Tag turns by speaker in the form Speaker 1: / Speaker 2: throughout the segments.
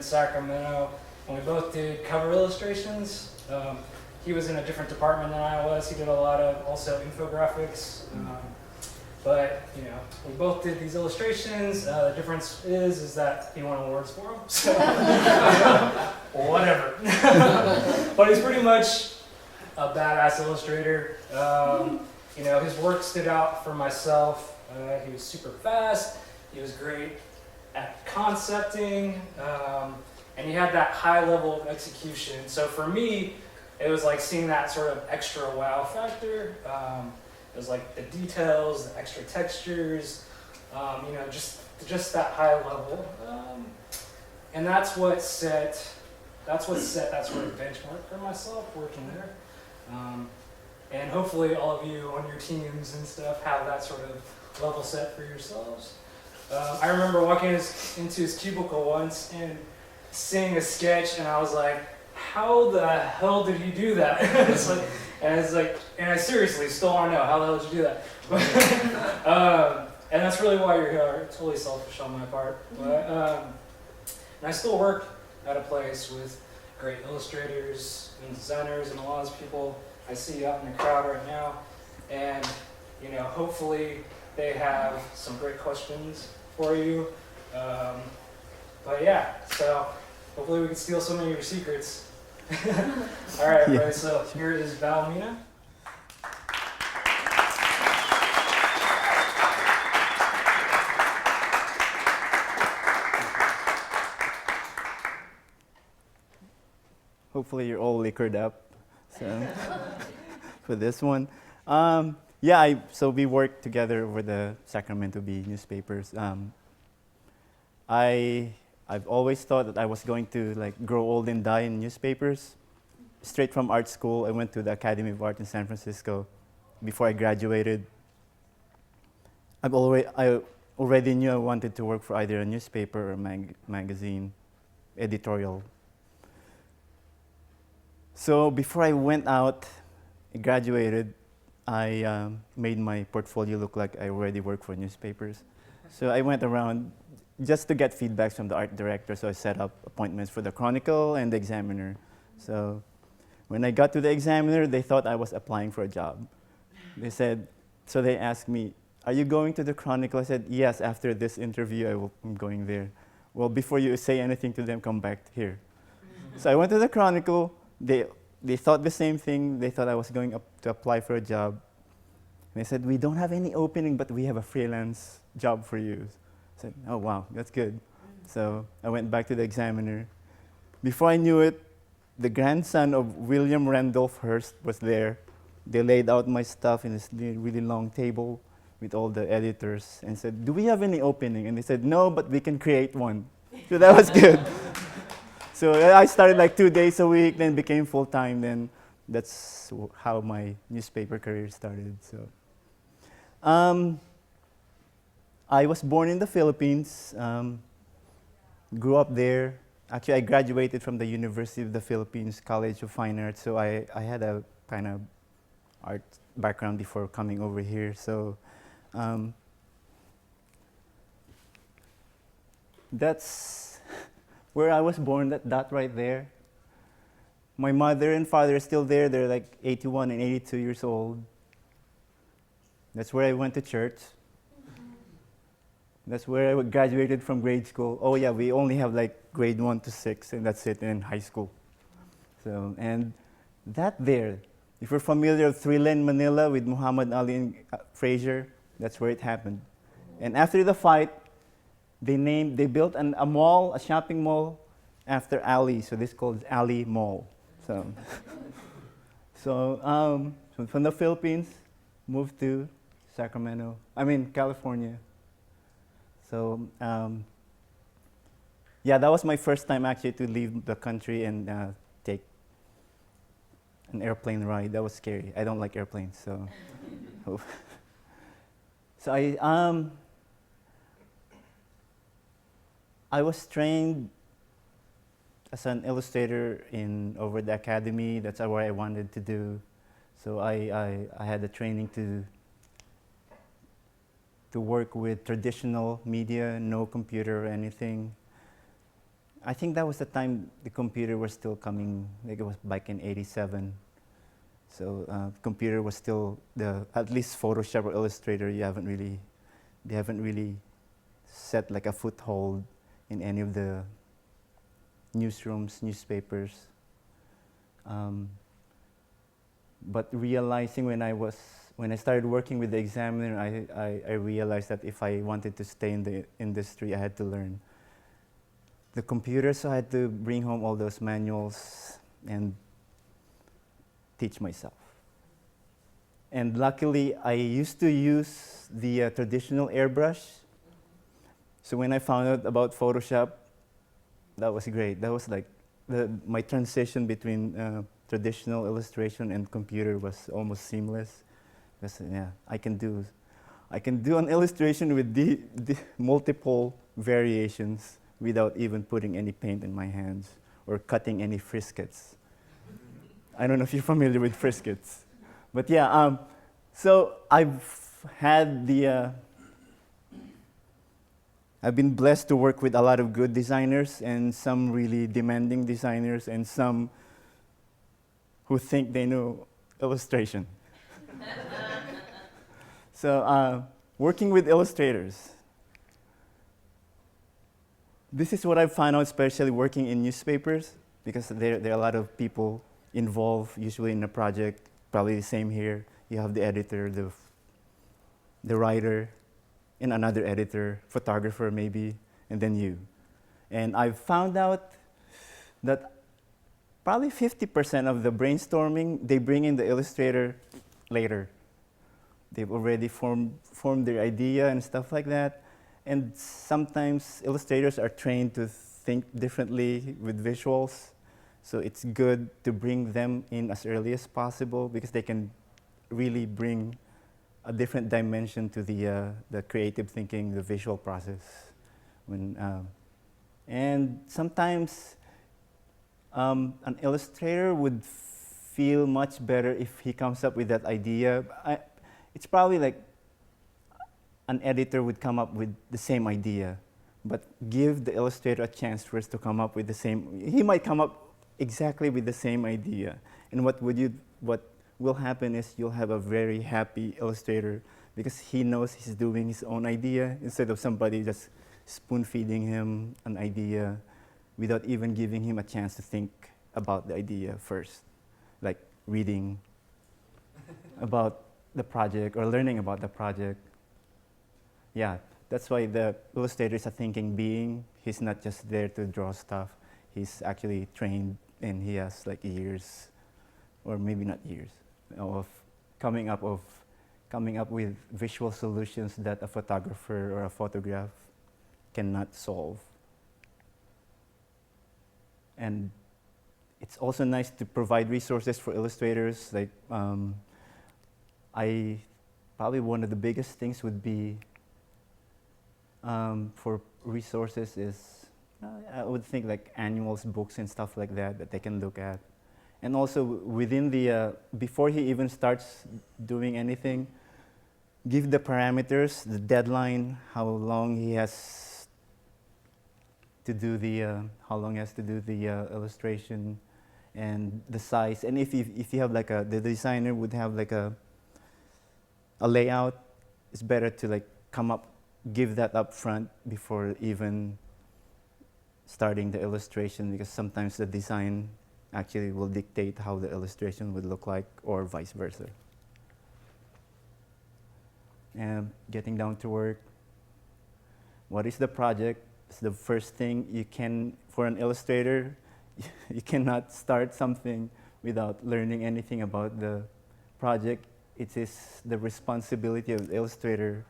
Speaker 1: in Sacramento, and we both did cover illustrations. He was in a different department than I was. He did a lot of also infographics. But you know, we both did these illustrations. The difference is that he won awards for them. So whatever. But he's pretty much a badass illustrator. You know, his work stood out for myself. He was super fast. He was great at concepting, and he had that high level of execution. So for me, it was like seeing that sort of extra wow factor. It was like the details, the extra textures, you know, just that high level, and that's what set that sort of benchmark for myself working there. And hopefully all of you on your teams and stuff have that sort of level set for yourselves. I remember walking into his cubicle once and seeing a sketch, and I was like, how the hell did you do that? And I seriously still want to know, how the hell did you do that? And that's really why you're here. It's totally selfish on my part. But, and I still work at a place with great illustrators and designers and a lot of people I see out in the crowd right now. And, you know, hopefully they have some great questions for you. But yeah, so hopefully we can steal some of your secrets. All right, everybody, so here is Val Mina.
Speaker 2: Hopefully you're all liquored up so, for this one. So we worked together over the Sacramento Bee newspapers. I've always thought that I was going to like grow old and die in newspapers. Straight from art school, I went to the Academy of Art in San Francisco. Before I graduated, I already knew I wanted to work for either a newspaper or magazine, editorial. So before I went out, I graduated, I made my portfolio look like I already work for newspapers. So I went around just to get feedback from the art director, so I set up appointments for the Chronicle and the Examiner. So when I got to the Examiner, they thought I was applying for a job. They asked me, are you going to the Chronicle? I said, yes, after this interview, I'm going there. Well, before you say anything to them, come back here. So I went to the Chronicle. They thought the same thing. They thought I was going up to apply for a job. And they said, we don't have any opening, but we have a freelance job for you. I said, oh, wow, that's good. So I went back to the Examiner. Before I knew it, the grandson of William Randolph Hearst was there. They laid out my stuff in this really long table with all the editors and said, do we have any opening? And they said, no, but we can create one. So that was good. So I started like 2 days a week, then became full-time, then that's how my newspaper career started. So, I was born in the Philippines, grew up there. Actually, I graduated from the University of the Philippines College of Fine Arts, so I had a kind of art background before coming over here. So that's where I was born, that dot right there. My mother and father are still there. They're like 81 and 82 years old. That's where I went to church. That's where I graduated from grade school. Oh yeah, we only have like grade 1 to 6, and that's it in high school. So, and that there, if you're familiar with Thriller in Manila with Muhammad Ali and Frazier, that's where it happened. And after the fight, they built a mall, a shopping mall, after Ali. So this is called Ali Mall. So, from the Philippines, moved to California. So, yeah, that was my first time actually to leave the country and take an airplane ride. That was scary. I don't like airplanes, so. So I was trained as an illustrator over the academy. That's what I wanted to do. So I had the training to work with traditional media, no computer or anything. I think that was the time the computer was still coming, like it was back in '87. So computer was still at least Photoshop or Illustrator. They haven't really set like a foothold in any of the newsrooms, newspapers. But realizing when I started working with the Examiner, I realized that if I wanted to stay in the industry, I had to learn the computer, so I had to bring home all those manuals and teach myself. And luckily, I used to use the traditional airbrush. So when I found out about Photoshop, that was great. That was like my transition between traditional illustration and computer was almost seamless. Because, yeah, I can do an illustration with the multiple variations without even putting any paint in my hands or cutting any friskets. I don't know if you're familiar with friskets, but yeah. So I've been blessed to work with a lot of good designers and some really demanding designers and some who think they know illustration. So working with illustrators. This is what I've found out, especially working in newspapers, because there are a lot of people involved, usually in a project, probably the same here. You have the editor, the writer, and another editor, photographer maybe, and then you. And I've found out that probably 50% of the brainstorming, they bring in the illustrator later. They've already formed their idea and stuff like that. And sometimes illustrators are trained to think differently with visuals. So it's good to bring them in as early as possible because they can really bring a different dimension to the creative thinking, the visual process. And sometimes an illustrator would feel much better if he comes up with that idea. It's probably like an editor would come up with the same idea, but give the illustrator a chance first to come up with the same. He might come up exactly with the same idea, and what will happen is you'll have a very happy illustrator because he knows he's doing his own idea instead of somebody just spoon-feeding him an idea without even giving him a chance to think about the idea first, like reading about the project or learning about the project. Yeah, that's why the illustrator is a thinking being. He's not just there to draw stuff. He's actually trained and he has like years, or maybe not years, of coming up with visual solutions that a photographer or a photograph cannot solve. And it's also nice to provide resources for illustrators. Like, probably one of the biggest things would be for resources is, I would think like annuals, books and stuff like that they can look at. And also within before he even starts doing anything, give the parameters, the deadline, how long he has to do the illustration and the size. And if you have like the designer would have like a layout, it's better to like give that up front before even starting the illustration, because sometimes the design actually will dictate how the illustration would look like, or vice versa. And getting down to work. What is the project? It's the first thing you can, for an illustrator, you cannot start something without learning anything about the project. It is the responsibility of the illustrator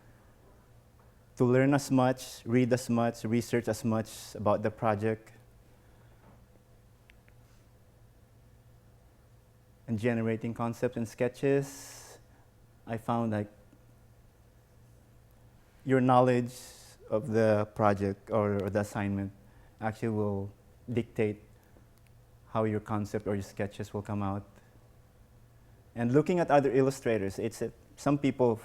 Speaker 2: to learn as much, read as much, research as much about the project, and generating concepts and sketches. I found like your knowledge of the project or the assignment actually will dictate how your concept or your sketches will come out. And looking at other illustrators, some people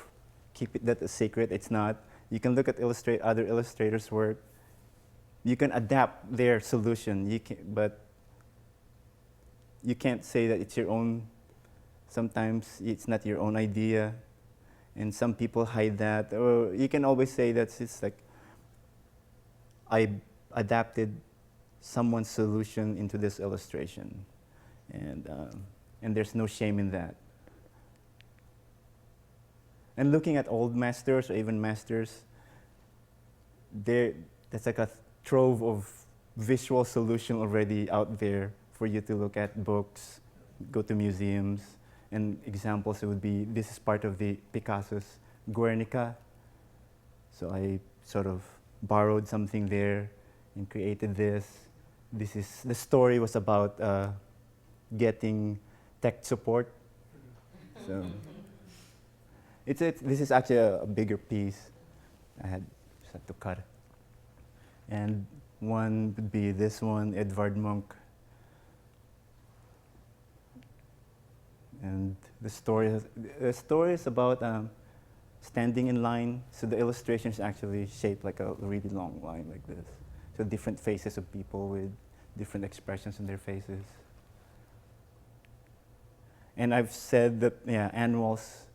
Speaker 2: keep that a secret. It's not. You can look at other illustrators' work. You can adapt their solution, but you can't say that it's your own. Sometimes it's not your own idea, and some people hide that. Or you can always say that it's like, I adapted someone's solution into this illustration, and there's no shame in that. And looking at old masters or even masters, that's like a trove of visual solution already out there for you to look at books, go to museums, and examples would be, this is part of the Picasso's Guernica. So I sort of borrowed something there and created this. The story was about getting tech support. So this is actually a bigger piece. I just had to cut it. And one would be this one, Edvard Munch. And the story is about standing in line. So the illustration is actually shaped like a really long line like this. So different faces of people with different expressions in their faces. And I've said that, yeah, annuals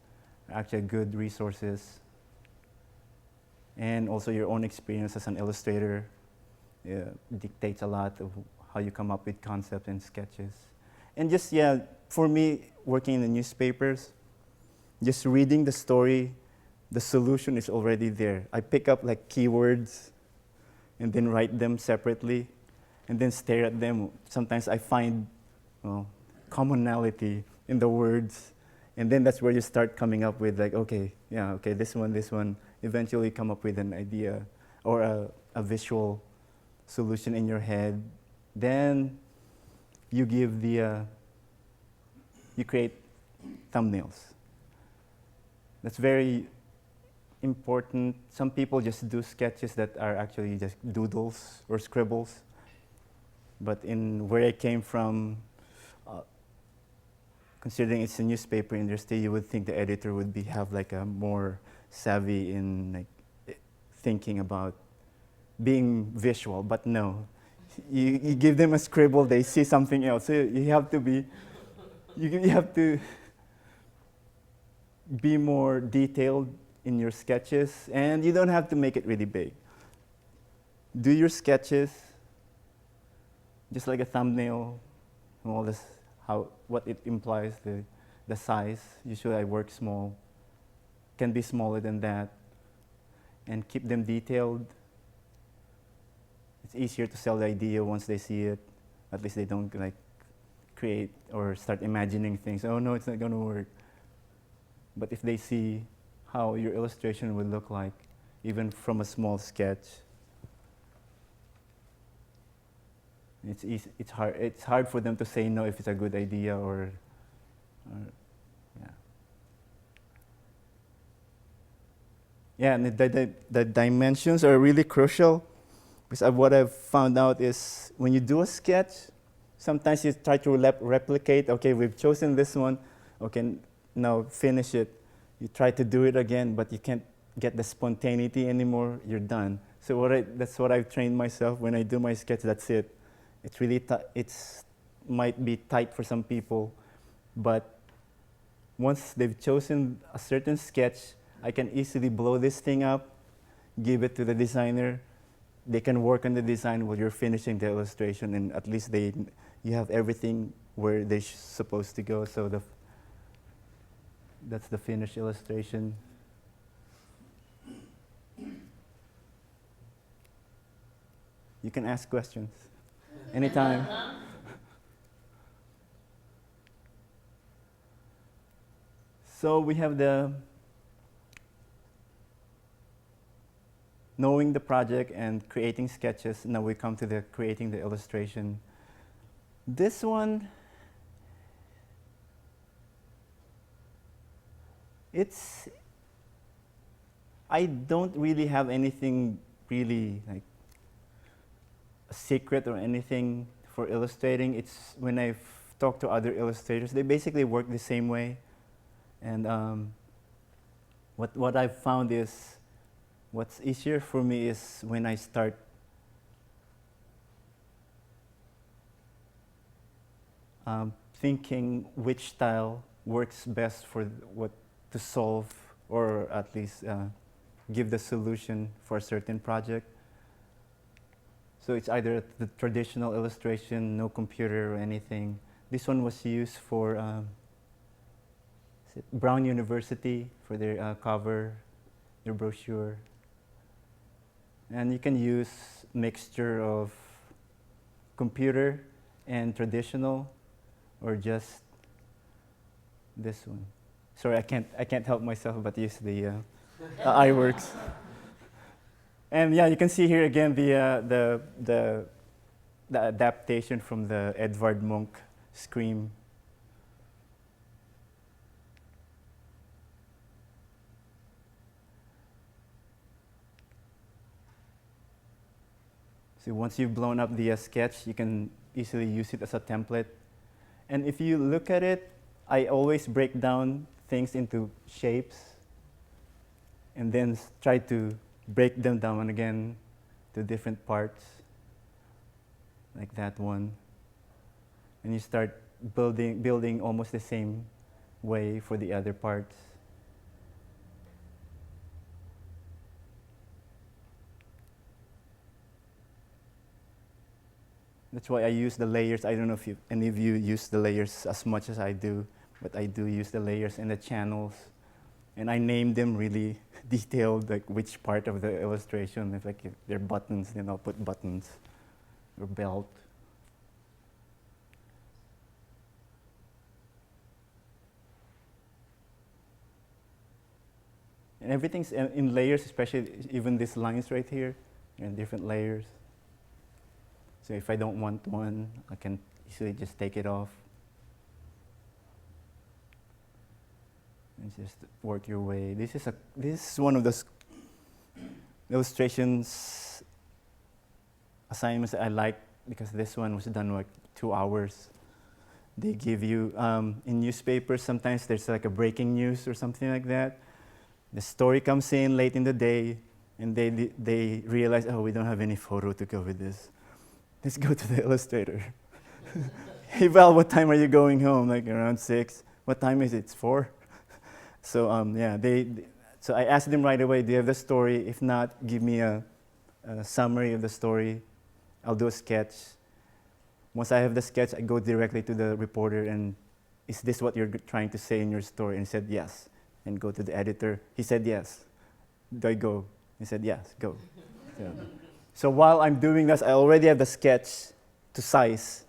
Speaker 2: are actually good resources. And also your own experience as an illustrator dictates a lot of how you come up with concepts and sketches. And just, yeah, for me, working in the newspapers, just reading the story, the solution is already there. I pick up like keywords and then write them separately and then stare at them. Sometimes I find commonality in the words, and then that's where you start coming up with like, okay, this one. Eventually come up with an idea or a visual solution in your head. Then you give you create thumbnails. That's very important. Some people just do sketches that are actually just doodles or scribbles. But in where I came from, considering it's a newspaper industry, you would think the editor would have like a more savvy in like thinking about being visual, but no. You give them a scribble, they see something else. So you have to be more detailed in your sketches, and you don't have to make it really big. Do your sketches just like a thumbnail, and all this, what it implies, the size. Usually I work small, can be smaller than that, and keep them detailed. It's easier to sell the idea once they see it. At least they don't like create or start imagining things. Oh no, it's not going to work. But if they see how your illustration would look like, even from a small sketch, it's hard for them to say no if it's a good idea or yeah. Yeah, and the dimensions are really crucial, because what I've found out is when you do a sketch, sometimes you try to replicate, okay, we've chosen this one, okay, now finish it. You try to do it again, but you can't get the spontaneity anymore, you're done. So that's what I've trained myself when I do my sketch, that's it. It's really, might be tight for some people, but once they've chosen a certain sketch, I can easily blow this thing up, give it to the designer. They can work on the design while you're finishing the illustration, and at least you have everything where they're supposed to go. So that's the finished illustration. You can ask questions anytime. So we have the knowing the project and creating sketches. Now we come to the creating the illustration. This one, I don't really have anything really like a secret or anything for illustrating. It's when I've talked to other illustrators, they basically work the same way. And what I've found is, what's easier for me is when I start thinking which style works best for what to solve, or at least give the solution for a certain project. So it's either the traditional illustration, no computer or anything. This one was used for is it Brown University for their cover, their brochure. And you can use mixture of computer and traditional, or just this one. Sorry, I can't help myself but use the iWorks. And yeah, you can see here again the adaptation from the Edvard Munch Scream. So once you've blown up the sketch, you can easily use it as a template. And if you look at it, I always break down things into shapes and then try to break them down again to different parts, like that one. And you start building almost the same way for the other parts. That's why I use the layers. I don't know if any of you use the layers as much as I do, but I do use the layers and the channels. And I name them really detailed, like which part of the illustration. If they're buttons, then I'll put buttons, or belt. And everything's in layers, especially even these lines right here, in different layers. So if I don't want one, I can easily just take it off. And just work your way. This is one of those illustrations assignments that I like, because this one was done like 2 hours. They give you, in newspapers, sometimes there's like a breaking news or something like that. The story comes in late in the day, and they realize, oh, we don't have any photo to go with this. Let's go to the illustrator. Hey Val, what time are you going home? Like around 6. What time is it? It's 4. So yeah, so I asked them right away, do you have the story? If not, give me a summary of the story. I'll do a sketch. Once I have the sketch, I go directly to the reporter and, is this what you're trying to say in your story? And he said, yes. And go to the editor. He said, yes. Do I go? He said, yes, go. So while I'm doing this, I already have the sketch to size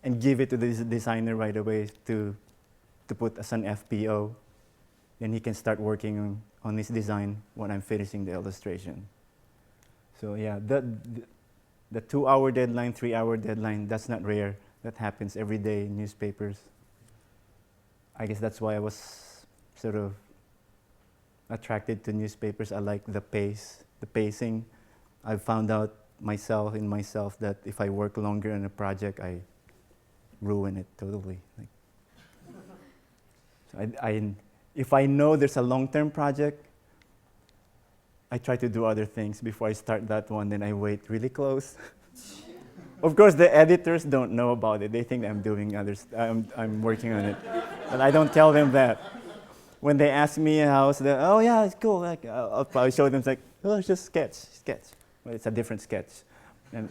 Speaker 2: and give it to the designer right away to put as an FPO. Then he can start working on his design when I'm finishing the illustration. So yeah, the 2-hour deadline, 3-hour deadline, that's not rare. That happens every day in newspapers. I guess that's why I was sort of attracted to newspapers. I like the pace, the pacing. I've found out in myself that if I work longer on a project, I ruin it totally. So if I know there's a long-term project, I try to do other things before I start that one. Then I wait really close. Of course, the editors don't know about it. They think I'm doing others. I'm working on it, but I don't tell them that. When they ask me how's oh yeah, it's cool. Like I'll probably show them like, oh, it's just sketch. Well, it's a different sketch. And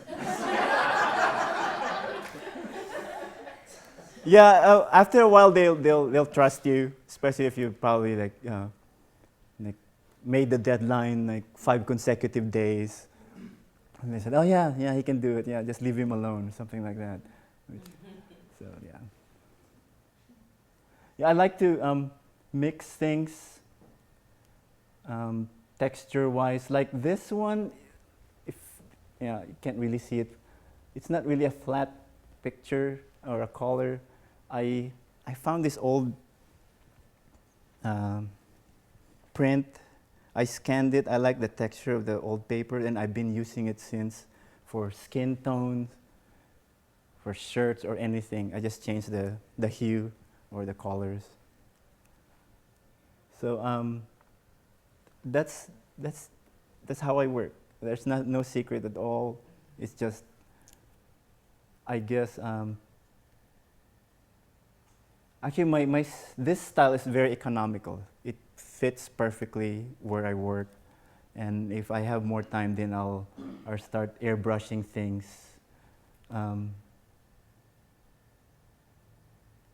Speaker 2: yeah, after a while they'll trust you, especially if you probably like made the deadline like 5 consecutive days. And they said, oh yeah, he can do it. Yeah, just leave him alone, something like that. So yeah. Yeah, I like to mix things texture-wise. Like this one, you can't really see it. It's not really a flat picture or a color. I found this old print. I scanned it. I like the texture of the old paper, and I've been using it since for skin tones, for shirts or anything. I just changed the hue or the colors. So that's how I work. There's no secret at all. It's just, I guess, Actually, this style is very economical. It fits perfectly where I work. And if I have more time, then I'll start airbrushing things.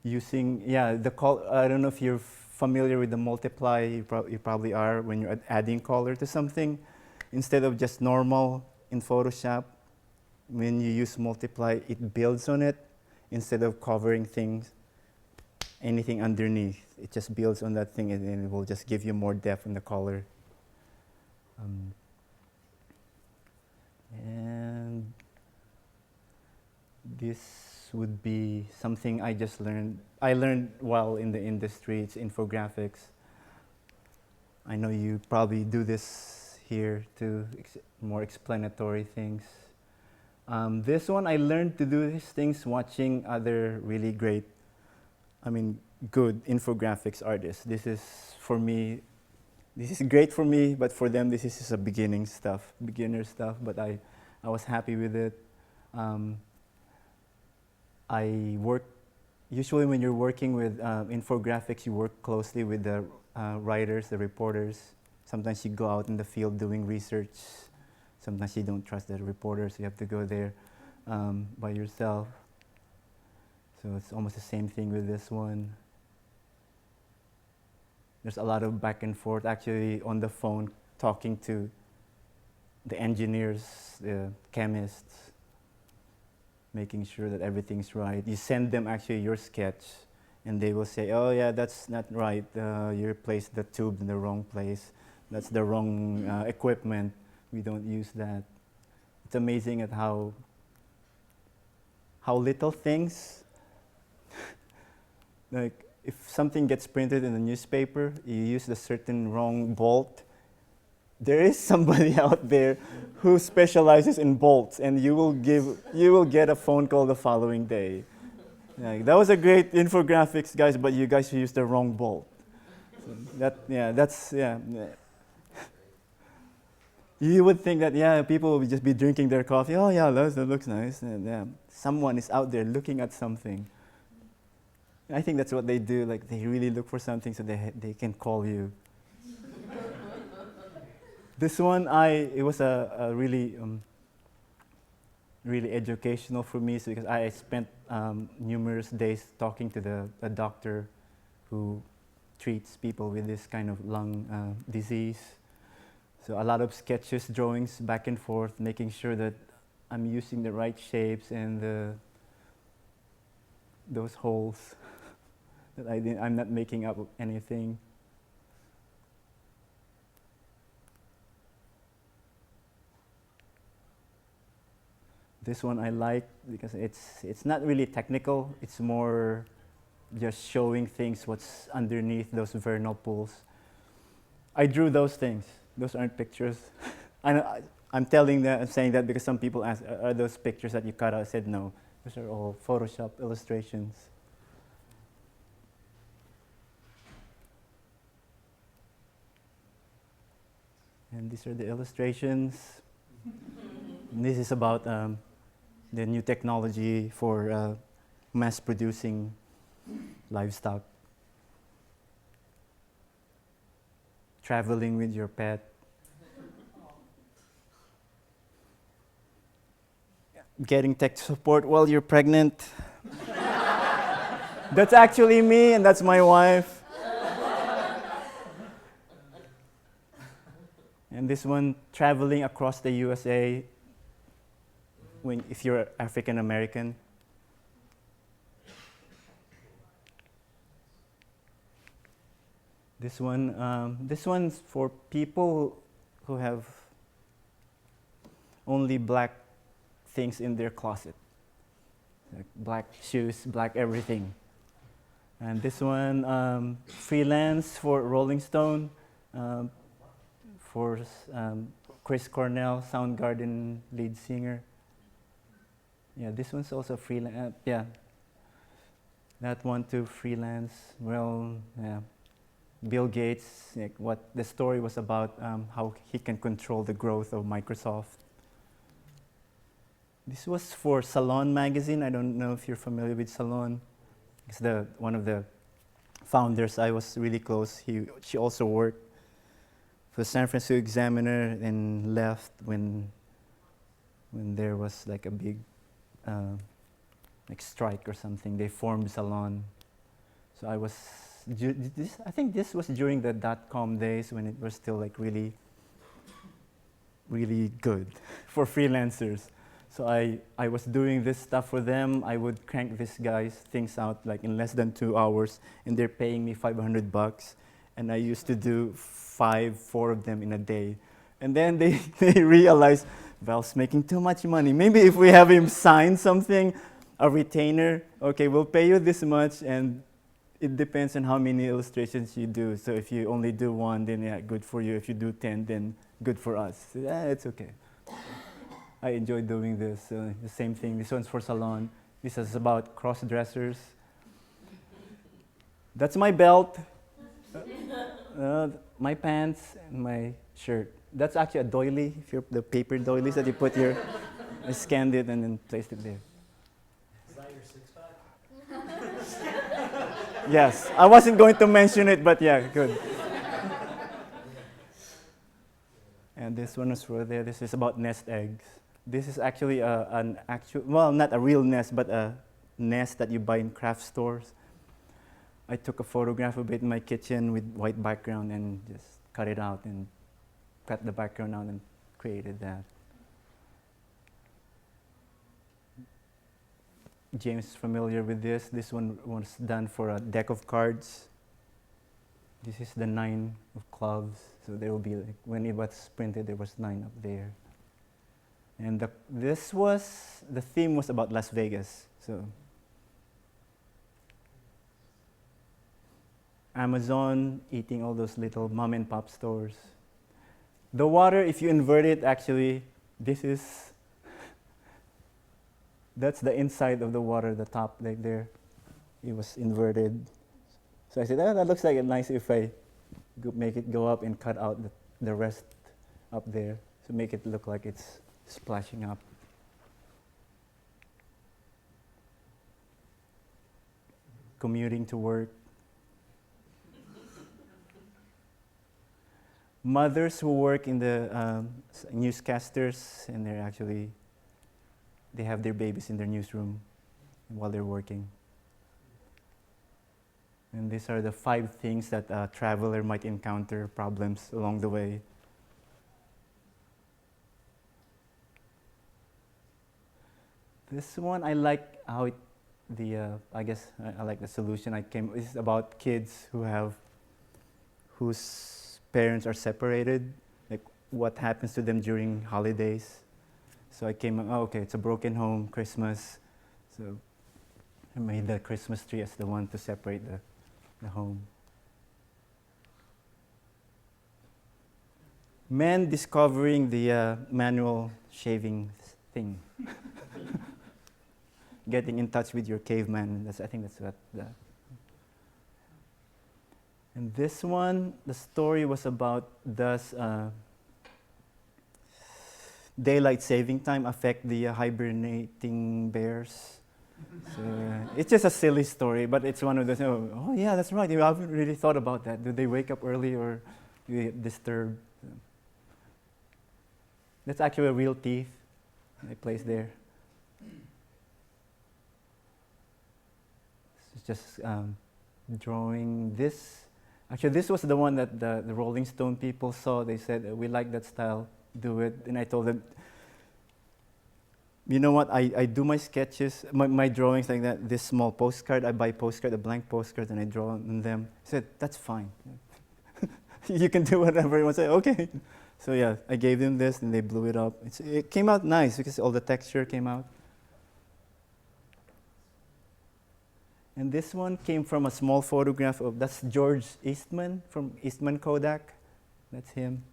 Speaker 2: Using, I don't know if you're familiar with the multiply, you probably are when you're adding color to something. Instead of just normal in Photoshop, when you use multiply, it builds on it instead of covering things, anything underneath. It just builds on that thing and then it will just give you more depth in the color. And this would be something I just learned. I learned while in the industry. It's infographics. I know you probably do this here too, more explanatory things. This one, I learned to do these things watching other really great, good infographics artists. This is, for me, this is great for me, but for them, this is just a beginner stuff, but I was happy with it. Usually when you're working with infographics, you work closely with the writers, the reporters. Sometimes you go out in the field doing research. Sometimes you don't trust the reporters, so you have to go there by yourself. So it's almost the same thing with this one. There's a lot of back and forth, actually on the phone, talking to the engineers, the chemists, making sure that everything's right. You send them actually your sketch, and they will say, oh yeah, that's not right. You placed the tube in the wrong place. That's the wrong equipment. We don't use that. It's amazing at how little things, like if something gets printed in the newspaper, you use the certain wrong bolt, there is somebody out there who specializes in bolts, and you will get a phone call the following day. Like, that was a great infographics, guys, but you guys used the wrong bolt. So you would think that people would just be drinking their coffee. Oh yeah, that looks nice. And someone is out there looking at something. I think that's what they do. Like, they really look for something so they can call you. This one, it was a really really educational for me, so because I spent numerous days talking to a doctor who treats people with this kind of lung disease. So a lot of sketches, drawings, back and forth, making sure that I'm using the right shapes and those holes, that I'm not making up anything. This one I like because it's not really technical. It's more just showing things, what's underneath those vernal pools. I drew those things. Those aren't pictures. I'm saying that because some people ask, are those pictures that you cut out? I said no. Those are all Photoshop illustrations. And these are the illustrations. And this is about the new technology for mass producing livestock. Traveling with your pet. Getting tech support while you're pregnant. That's actually me, and that's my wife. And this one, traveling across the USA if you're African American. This one's for people who have only black things in their closet. Like black shoes, black everything. And this one, freelance for Rolling Stone, for Chris Cornell, Soundgarden lead singer. Yeah, this one's also freelance. That one too, freelance. Well, yeah. Bill Gates, what the story was about, how he can control the growth of Microsoft. This was for Salon magazine. I don't know if you're familiar with Salon. It's one of the founders I was really close. She also worked for the San Francisco Examiner and left when there was like a big like strike or something. They formed Salon. So I was, I think this was during the dot-com days when it was still like really, really good for freelancers. So I was doing this stuff for them. I would crank these guys things out like in less than 2 hours, and they're paying me $500. And I used to do 4 of them in a day. And then they realized, Val's making too much money. Maybe if we have him sign something, a retainer, okay, we'll pay you this much, and it depends on how many illustrations you do. So if you only do 1, then yeah, good for you. If you do 10, then good for us. So, it's okay. I enjoy doing this. The same thing. This one's for Salon. This is about cross-dressers. That's my belt, my pants, and my shirt. That's actually a doily. If you're the paper doilies that you put here, I scanned it and then placed it there.
Speaker 1: Is that your six-pack?
Speaker 2: Yes, I wasn't going to mention it, but yeah, good. And this one is for there. This is about nest eggs. This is actually an actual, well, not a real nest, but a nest that you buy in craft stores. I took a photograph of it in my kitchen with white background and just cut it out and cut the background out and created that. James is familiar with this. This one was done for a deck of cards. This is the 9 of clubs. So there will be, like, when it was printed, there was 9 up there. And the theme was about Las Vegas. So Amazon eating all those little mom and pop stores. The water, if you invert it, actually, that's the inside of the water, the top right there. It was inverted. So I said, that looks like it nice if I make it go up and cut out the rest up there to make it look like it's splashing up. Commuting to work. Mothers who work in the newscasters, and they have their babies in their newsroom while they're working. And these are the 5 things that a traveler might encounter problems along the way. This one, I like how I guess I like the solution it's about kids whose parents are separated, like what happens to them during holidays. So I came up, okay, it's a broken home, Christmas. So I made the Christmas tree as the one to separate the home. Men discovering the manual shaving thing. Getting in touch with your caveman. I think that's what And this one, the story was about does daylight saving time affect the hibernating bears? So, it's just a silly story, but it's one of those, oh yeah, that's right. I haven't really thought about that. Do they wake up early or do they get disturbed? That's actually a real teeth I placed there. It's just drawing this. Actually, this was the one that the Rolling Stone people saw. They said, we like that style, do it. And I told them, you know what, I do my sketches, my drawings like that, this small postcard, I buy postcard, a blank postcard, and I draw on them. I said, that's fine. You can do whatever you want. I said, okay. So yeah, I gave them this, and they blew it up. It came out nice because all the texture came out. And this one came from a small photograph that's George Eastman from Eastman Kodak. That's him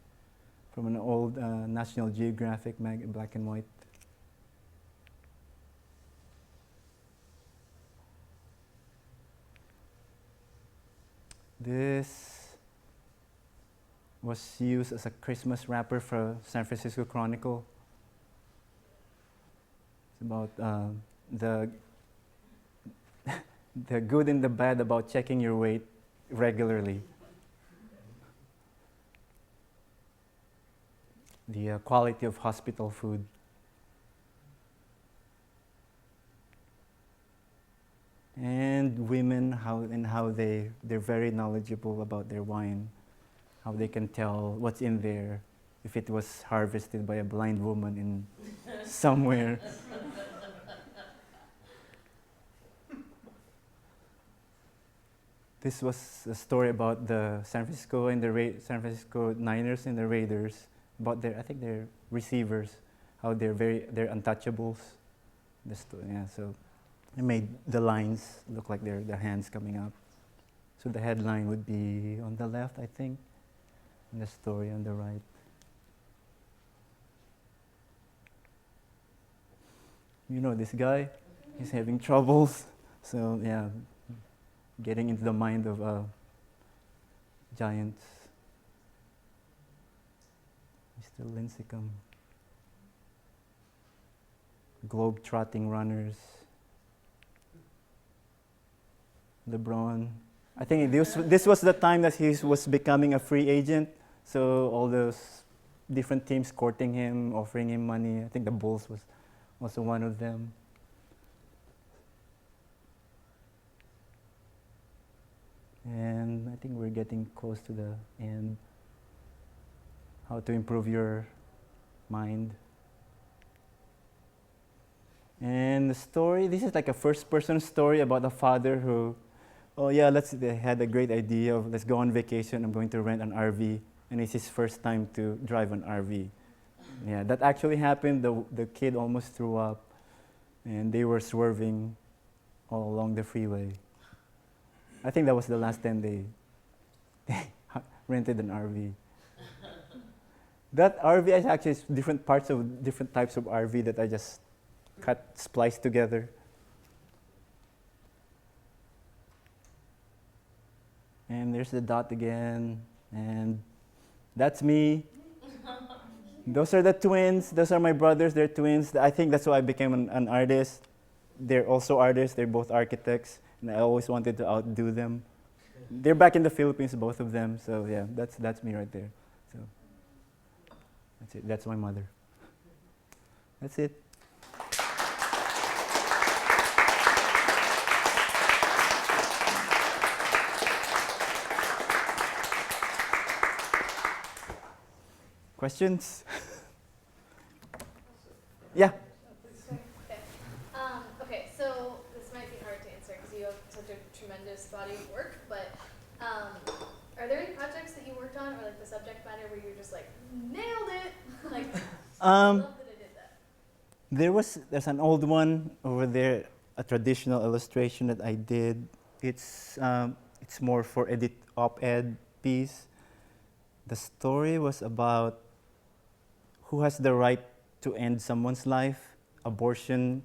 Speaker 2: from an old National Geographic black and white. This was used as a Christmas wrapper for San Francisco Chronicle. It's about the good and the bad about checking your weight regularly. The quality of hospital food. And women, how they're very knowledgeable about their wine, how they can tell what's in there, if it was harvested by a blind woman in somewhere. This was a story about the San Francisco and the San Francisco Niners and the Raiders, about I think they're receivers, how they're untouchables. Yeah, so it made the lines look like they're the hands coming up. So the headline would be on the left, I think, and the story on the right. You know this guy, he's having troubles. So yeah, getting into the mind of giants. Mr. Lincecum. Globe-trotting runners. LeBron. I think this was the time that he was becoming a free agent. So all those different teams courting him, offering him money. I think the Bulls was also one of them. And I think we're getting close to the end. How to improve your mind. And the story, this is like a first-person story about a father who, oh yeah, they had a great idea of let's go on vacation, I'm going to rent an RV. And it's his first time to drive an RV. Yeah, that actually happened. The kid almost threw up. And they were swerving all along the freeway. I think that was the last time they rented an RV. That RV is actually different parts of different types of RV that I just spliced together. And there's the dot again, and that's me. Those are the twins. Those are my brothers. They're twins. I think that's why I became an artist. They're also artists. They're both architects, and I always wanted to outdo them. They're back in the Philippines, both of them. So yeah, that's me right there. So that's it. That's my mother. That's it. Questions? Yeah.
Speaker 3: Okay, so this might be hard to answer because you have such a tremendous body of work, but are there any projects that you worked on or like the subject matter where you're just like, nailed it? Like, I love that I did that.
Speaker 2: There's an old one over there, a traditional illustration that I did. It's more for op-ed piece. The story was about who has the right to end someone's life, abortion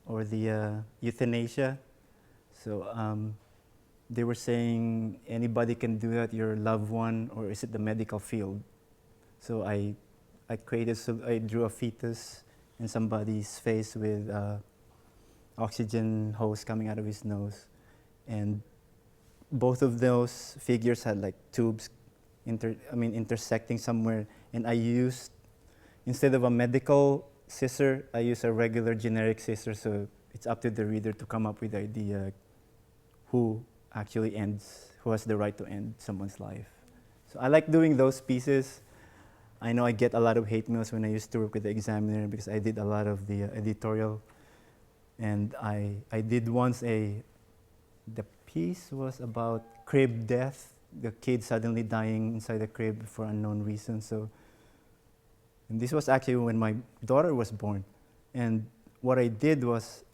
Speaker 2: or the euthanasia. So they were saying anybody can do that, your loved one, or is it the medical field? So I drew a fetus in somebody's face with oxygen hose coming out of his nose. And both of those figures had like tubes intersecting somewhere. And I used, instead of a medical scissor, I use a regular generic scissor, so it's up to the reader to come up with the idea who has the right to end someone's life. So I like doing those pieces. I know I get a lot of hate mails when I used to work with the Examiner because I did a lot of the editorial. And I did once the piece was about crib death, the kid suddenly dying inside the crib for unknown reason. And this was actually when my daughter was born. And what I did was,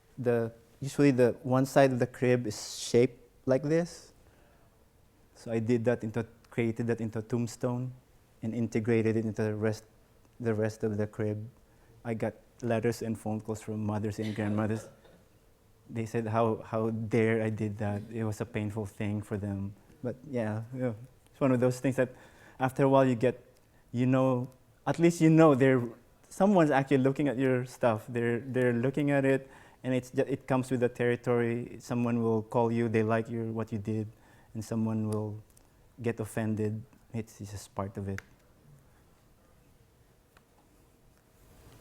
Speaker 2: usually the one side of the crib is shaped like this. So I created that into a tombstone and integrated it into the rest of the crib. I got letters and phone calls from mothers and grandmothers. They said how dare I did that. It was a painful thing for them. But yeah, it's one of those things that after a while at least someone's actually looking at your stuff. They're looking at it, and it comes with the territory. Someone will call you. They like what you did, and someone will get offended. It's just part of it.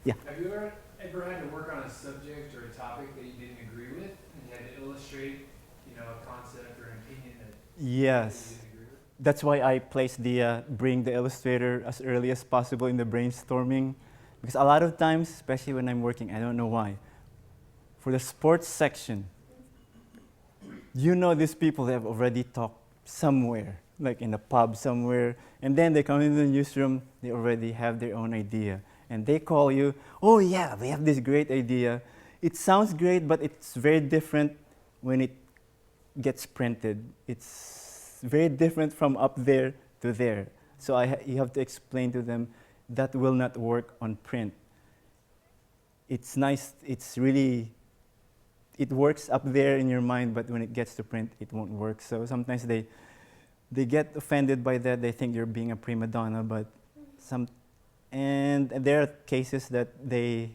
Speaker 4: Have you ever had to work on a subject or a topic that you didn't agree with, and you had to illustrate, a concept or an opinion that
Speaker 2: Yes.
Speaker 4: you didn't agree with?
Speaker 2: That's why I place bring the illustrator as early as possible in the brainstorming, because a lot of times, especially when I'm working, I don't know why, for the sports section, these people have already talked somewhere, like in a pub somewhere, and then they come into the newsroom, they already have their own idea, and they call you, oh yeah, we have this great idea. It sounds great, but it's very different when it gets printed. It's very different from up there to there. So you have to explain to them that will not work on print. It's nice, it works up there in your mind, but when it gets to print, it won't work. So sometimes they get offended by that. They think you're being a prima donna, but and there are cases that they've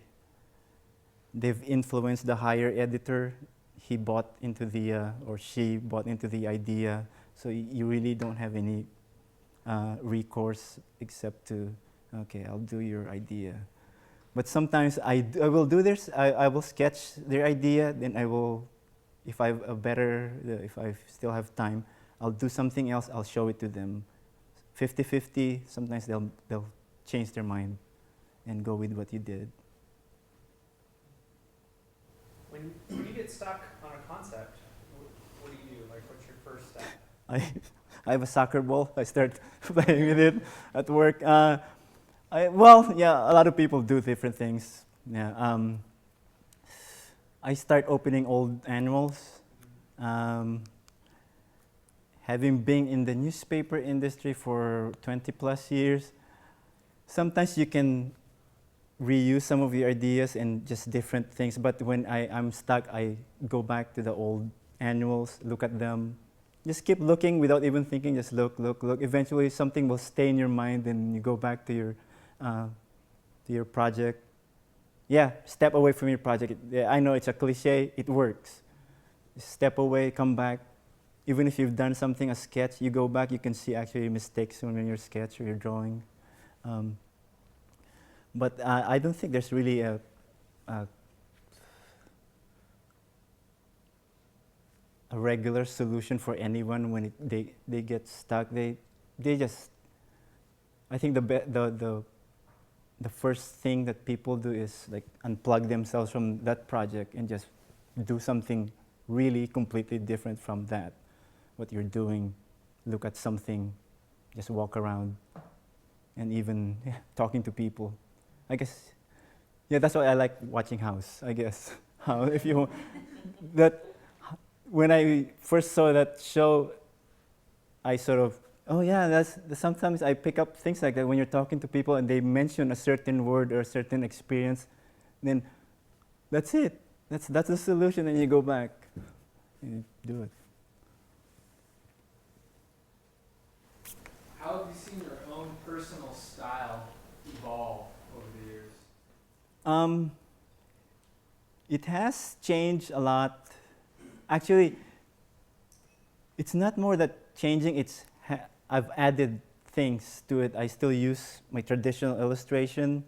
Speaker 2: influenced the higher editor. He bought into or she bought into the idea. So you really don't have any recourse except to, okay, I'll do your idea. But sometimes I will do this. I will sketch their idea. Then I will, if if I still have time, I'll do something else. I'll show it to them. 50-50. Sometimes they'll change their mind and go with what you did.
Speaker 4: When you get stuck on a concept, what do you do? Like, what's your first step?
Speaker 2: I have a soccer ball. I start playing with it at work. A lot of people do different things. Yeah. I start opening old annuals. Having been in the newspaper industry for 20 plus years, sometimes you can reuse some of your ideas and just different things. But when I'm stuck, I go back to the old annuals, look at them. Just keep looking without even thinking, just look. Eventually something will stay in your mind and you go back to your project. Yeah, step away from your project. I know it's a cliche, it works. Step away, come back. Even if you've done something, a sketch, you go back, you can see actually mistakes in your sketch or your drawing. But I don't think there's really a regular solution for anyone when they get stuck. They just, I think the first thing that people do is like unplug themselves from that project and just do something really completely different from that. What you're doing, look at something, just walk around, and even talking to people. I guess, that's why I like watching House, I guess. If you when I first saw that show, I sort of, sometimes I pick up things like that when you're talking to people and they mention a certain word or a certain experience, then that's it. That's the solution, and you go back and you do it.
Speaker 4: How have you seen your own personal style evolve over the years?
Speaker 2: It has changed a lot. Actually, it's not more that changing, I've added things to it. I still use my traditional illustration.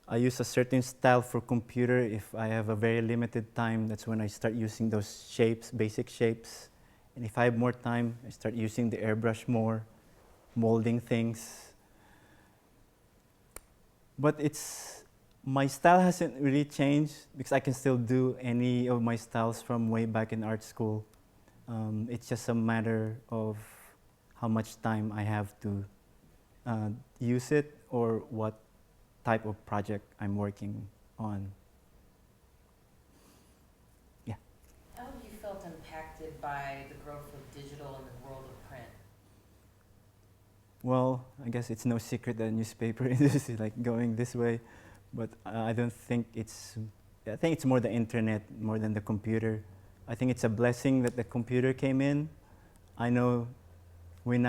Speaker 2: I use a certain style for computer. If I have a very limited time, that's when I start using those shapes, basic shapes. And if I have more time, I start using the airbrush more, molding things. But my style hasn't really changed because I can still do any of my styles from way back in art school. It's just a matter of how much time I have to use it or what type of project I'm working on. Yeah.
Speaker 5: How have you felt impacted by the growth of digital in the world of print?
Speaker 2: Well, I guess it's no secret that newspaper industry is like going this way, but I don't think I think it's more the internet more than the computer. I think it's a blessing that the computer came in. I know when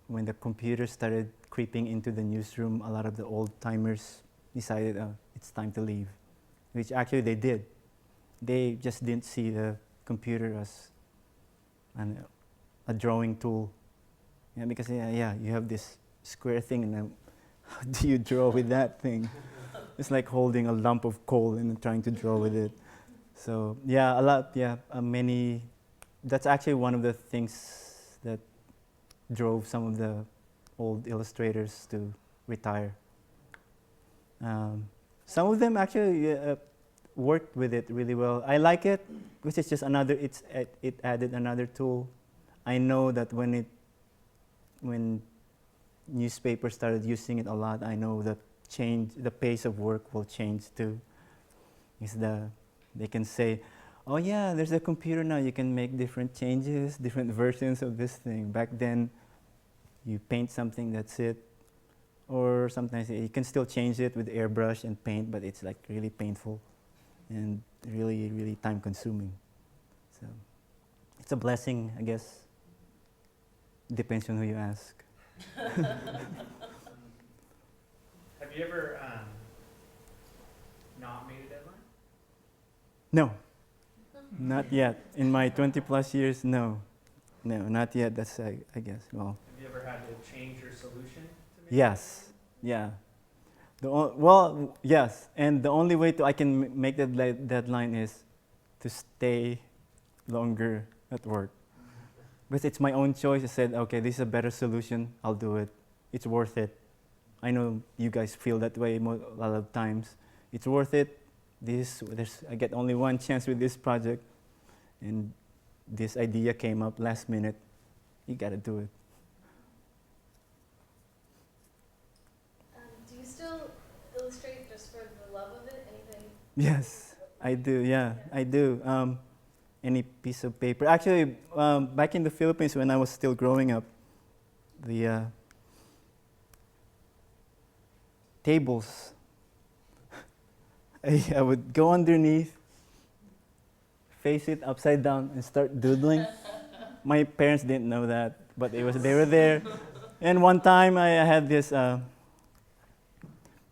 Speaker 2: the computer started creeping into the newsroom, a lot of the old timers decided it's time to leave, which actually they did. They just didn't see the computer as a drawing tool. Yeah, because you have this square thing, and then how do you draw with that thing? It's like holding a lump of coal and trying to draw with it. So yeah, a lot. Yeah, many. That's actually one of the things that drove some of the old illustrators to retire. Some of them actually worked with it really well. I like it because it's just another. It added another tool. I know that when newspapers started using it a lot, I know that the pace of work will change too. They can say, oh yeah, there's a computer now, you can make different changes, different versions of this thing. Back then, you paint something, that's it. Or sometimes you can still change it with airbrush and paint, but it's like really painful and really, really time consuming. So it's a blessing, I guess. Depends on who you ask.
Speaker 4: Have you ever not made a deadline?
Speaker 2: No, not yet. In my 20 plus years, no. No, not yet, that's, I guess, well.
Speaker 4: Have you ever had to change your solution to make
Speaker 2: Yes, yeah. Well, yes, and the only way I can make that deadline is to stay longer at work. Because it's my own choice. I said, okay, this is a better solution, I'll do it. It's worth it. I know you guys feel that way a lot of times. It's worth it. I get only one chance with this project, and this idea came up last minute. You gotta do it.
Speaker 3: Do you still illustrate just for the love of it? Anything?
Speaker 2: Yes, I do. Yeah, I do. Any piece of paper. Actually, back in the Philippines when I was still growing up, the tables, I would go underneath, face it upside down, and start doodling. My parents didn't know that, but they were there. And one time I had this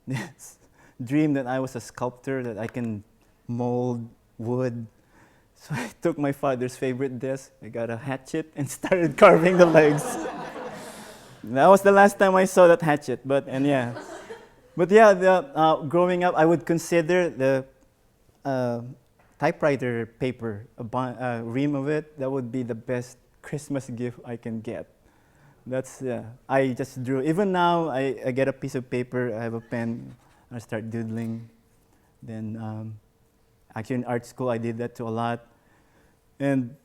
Speaker 2: this dream that I was a sculptor, that I can mold wood. So I took my father's favorite desk, I got a hatchet, and started carving the legs. That was the last time I saw that hatchet, but yeah, growing up, I would consider the typewriter paper, a ream of it, that would be the best Christmas gift I can get. That's, I just drew. Even now, I get a piece of paper, I have a pen, I start doodling. Then, actually in art school, I did that too a lot. And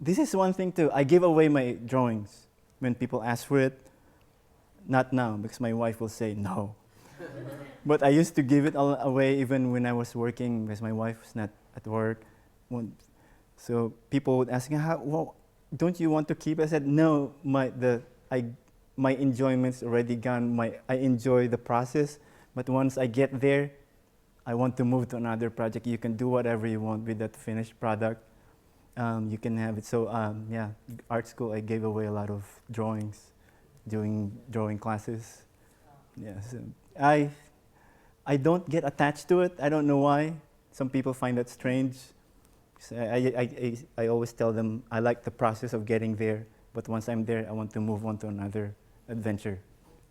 Speaker 2: this is one thing too, I give away my drawings when people ask for it. Not now, because my wife will say no. But I used to give it away even when I was working, because my wife was not at work. So people would ask me, don't you want to keep it? I said, no, my enjoyment's already gone. I enjoy the process, but once I get there, I want to move to another project. You can do whatever you want with that finished product. You can have it. So art school, I gave away a lot of drawings, doing drawing classes. Yeah, so I don't get attached to it. I don't know why. Some people find that strange. So I always tell them I like the process of getting there, but once I'm there, I want to move on to another adventure.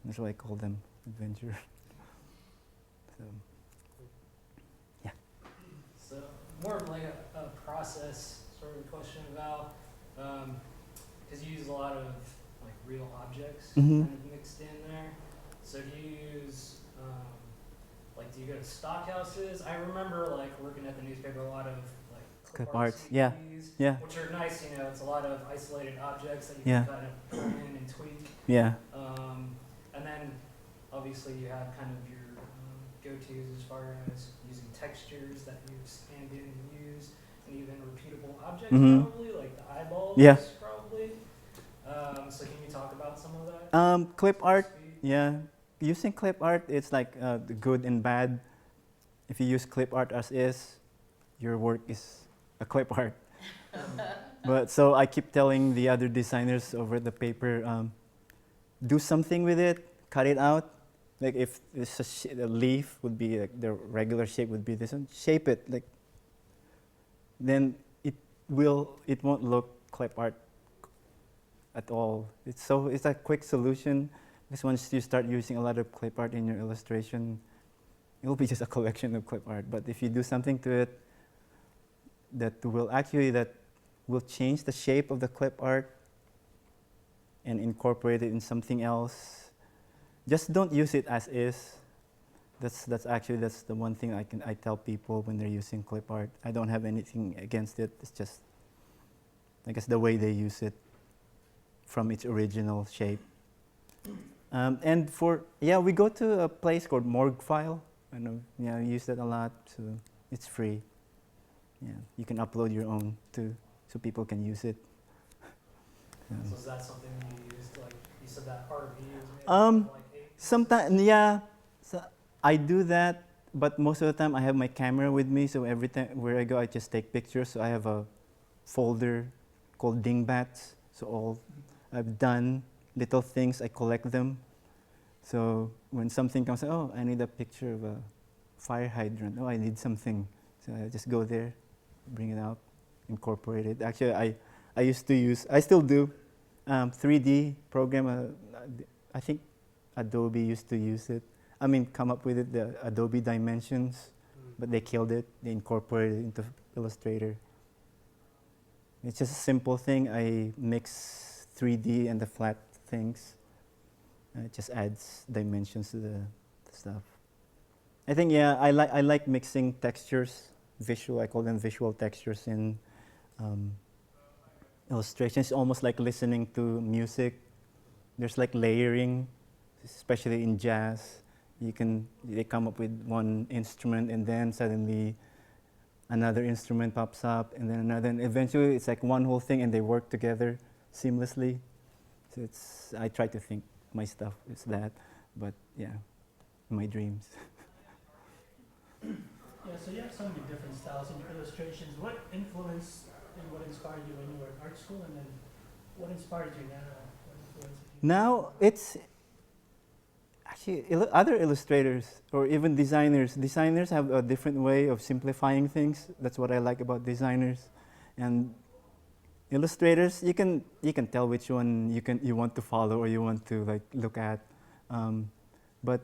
Speaker 2: That's why I call them adventure. So.
Speaker 1: So more of like a process sort of question about, because you use a lot of like real objects
Speaker 2: Mm-hmm.
Speaker 1: kind of mixed in there. So do you use, do you go to stock houses? I remember like working at the newspaper, a lot of like
Speaker 2: Clip
Speaker 1: art
Speaker 2: arts, yeah.
Speaker 1: CDs,
Speaker 2: Yeah.
Speaker 1: which are nice, it's a lot of isolated objects that you
Speaker 2: Yeah.
Speaker 1: can kind of put in and tweak.
Speaker 2: Yeah.
Speaker 1: And then obviously you have kind of your go-tos as far as using textures that you scanned in and used, and even repeatable objects probably, like the eyeballs probably. So can you talk about some of that?
Speaker 2: Clip art, yeah. Using clip art, it's like the good and bad. If you use clip art as is, your work is a clip art. But so I keep telling the other designers over the paper, do something with it, cut it out. Like if it's a leaf would be like the regular shape would be this one, shape it like. Then it won't look clip art at all. It's a quick solution, because once you start using a lot of clip art in your illustration, it will be just a collection of clip art. But if you do something to it that will change the shape of the clip art and incorporate it in something else, just don't use it as is. That's the one thing I tell people when they're using clip art. I don't have anything against it. It's just, I guess, the way they use it from its original shape. And we go to a place called Morgue File. I know, I use that a lot, so it's free. Yeah, you can upload your own too, so people can use it.
Speaker 1: So is that something you used, like you said that RV is like
Speaker 2: Sometimes, yeah. So I do that, but most of the time I have my camera with me, so every time where I go, I just take pictures. So I have a folder called Dingbats. So all I've done little things, I collect them. So when something comes, oh, I need a picture of a fire hydrant. Oh, I need something. So I just go there, bring it out, incorporate it. Actually, I still do 3D program. I think Adobe used to use it. Come up with it, the Adobe Dimensions, but they killed it. They incorporated it into Illustrator. It's just a simple thing. I mix 3D and the flat things. It just adds dimensions to the stuff. I think, I like mixing textures, I call them visual textures in illustrations. It's almost like listening to music. There's like layering, especially in jazz. They come up with one instrument, and then suddenly another instrument pops up, and then another, and eventually it's like one whole thing, and they work together seamlessly. So I try to think my stuff is that, but my dreams.
Speaker 6: So you have so many different styles in your illustrations. What influenced and what inspired you when you were in art school, and then what inspired you now? What influences you?
Speaker 2: Now it's actually other illustrators or even designers. Designers have a different way of simplifying things. That's what I like about designers. And illustrators, you can tell which one you want to follow or you want to like look at. But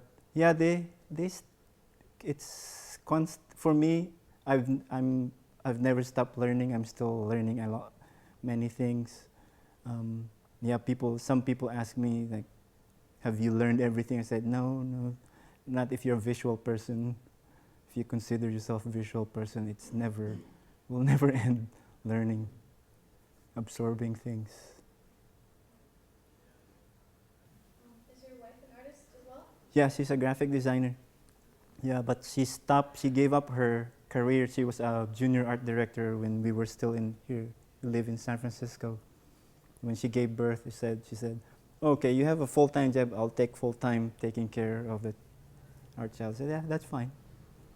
Speaker 2: it's for me. I've never stopped learning. I'm still learning many things. Some people ask me like, have you learned everything? I said, no, not if you're a visual person. If you consider yourself a visual person, we'll never end learning, absorbing things.
Speaker 3: Is your wife an artist as well?
Speaker 2: Yeah, she's a graphic designer. Yeah, but she gave up her career. She was a junior art director when we were still here. We live in San Francisco. When she gave birth, she said, okay, you have a full-time job, I'll take full-time taking care of the art child. I said, yeah, that's fine.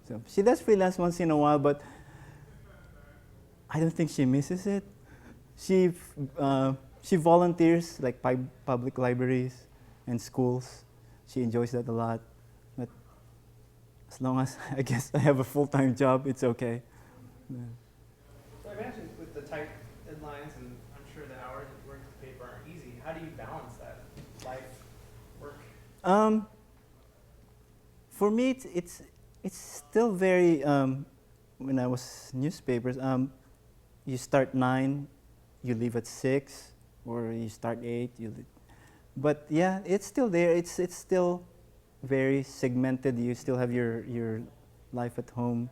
Speaker 2: So she does freelance once in a while, but I don't think she misses it. She volunteers like public libraries and schools. She enjoys that a lot. But as long as I guess I have a full-time job, it's okay. Yeah.
Speaker 7: So I imagine with the tight deadlines, and I'm sure the hours that you work with paper aren't easy. How do you balance that life, work?
Speaker 2: For me, it's still very. When I was newspapers, you start 9, you leave at 6, or you start 8. But yeah, it's still there. It's still very segmented. You still have your life at home.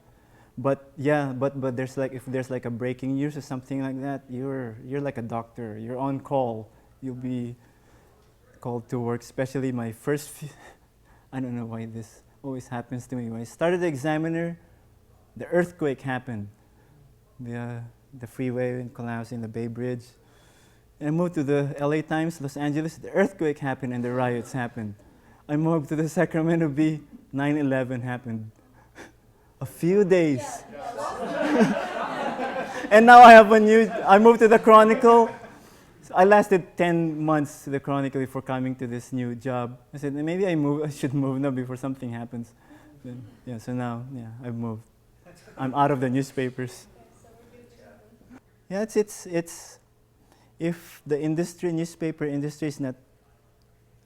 Speaker 2: But but there's like, if there's like a breaking news or something like that, you're like a doctor. You're on call. You'll be called to work. Especially my first I don't know why this always happens to me. When I started the Examiner, the earthquake happened. The freeway collapsed in the Bay Bridge. And I moved to the LA Times, Los Angeles, the earthquake happened and the riots happened. I moved to the Sacramento Bee, 9/11 happened. A few days. And now I moved to the Chronicle. So I lasted 10 months to the Chronicle before coming to this new job. I said, maybe I should move now before something happens. So now, I've moved. I'm out of the newspapers.
Speaker 3: Okay, so we're good to
Speaker 2: Yeah, it's if the newspaper industry is not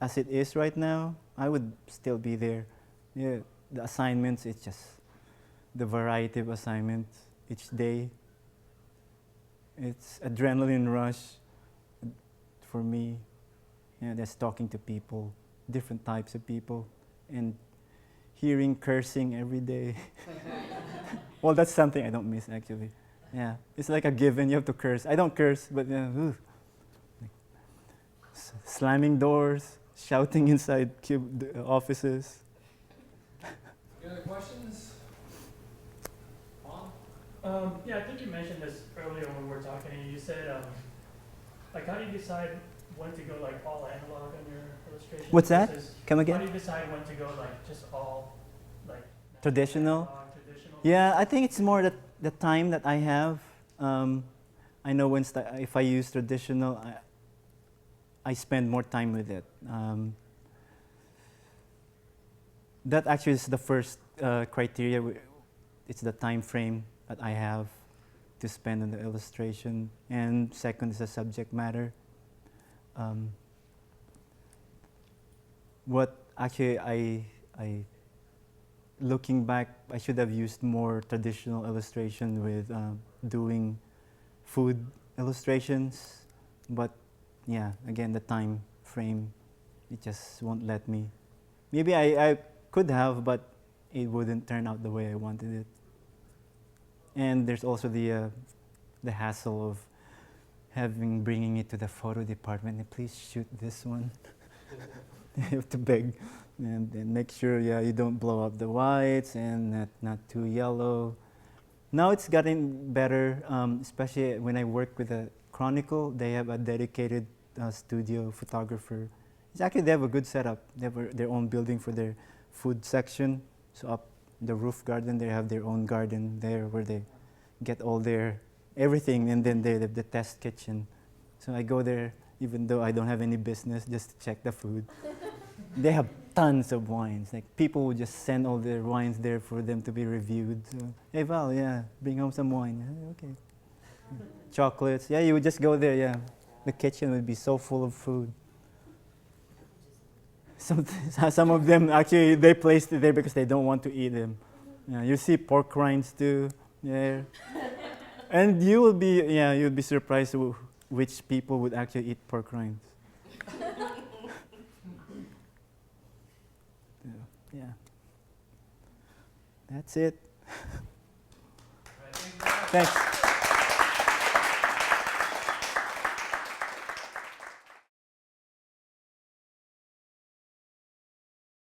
Speaker 2: as it is right now, I would still be there. Yeah, the assignments, it's just the variety of assignments each day. It's adrenaline rush for me. Yeah, that's talking to people, different types of people, and hearing cursing every day. Well, that's something I don't miss actually. Yeah, it's like a given. You have to curse. I don't curse, but slamming doors, shouting inside offices.
Speaker 4: Any other questions? Juan?
Speaker 6: Yeah, I think you mentioned this earlier when we were talking, and you said, like, how do you decide when to go like all analog on your illustration?
Speaker 2: What's that?
Speaker 6: versus
Speaker 2: Come
Speaker 6: How
Speaker 2: again?
Speaker 6: do you decide when to go like just all like
Speaker 2: Traditional?
Speaker 6: analog, traditional?
Speaker 2: Yeah, I think it's more the time that I have. I know if I use traditional, I spend more time with it. That actually is the first criteria. It's the time frame that I have to spend on the illustration, and second is the subject matter. What actually I looking back, I should have used more traditional illustration with doing food illustrations, but yeah, again, the time frame, it just won't let me. Maybe I could have, but it wouldn't turn out the way I wanted it. And there's also the hassle of bringing it to the photo department and please shoot this one. You have to beg and make sure, yeah, you don't blow up the whites and not too yellow. Now it's gotten better, especially when I work with a Chronicle. They have a dedicated studio photographer. They have a good setup. They have their own building for their food section. So up the roof garden, they have their own garden there where they get all their everything, and then they have the test kitchen. So I go there even though I don't have any business, just to check the food. They have tons of wines. Like people would just send all their wines there for them to be reviewed. So, hey Val, yeah, bring home some wine. Yeah, okay. Chocolates. Yeah, you would just go there. Yeah, the kitchen would be so full of food. Some of them actually they placed it there because they don't want to eat them. Yeah, you see pork rinds too. Yeah, and you'll be surprised which people would actually eat pork rinds. Yeah, that's it.
Speaker 4: All right, thank you.
Speaker 2: Thanks.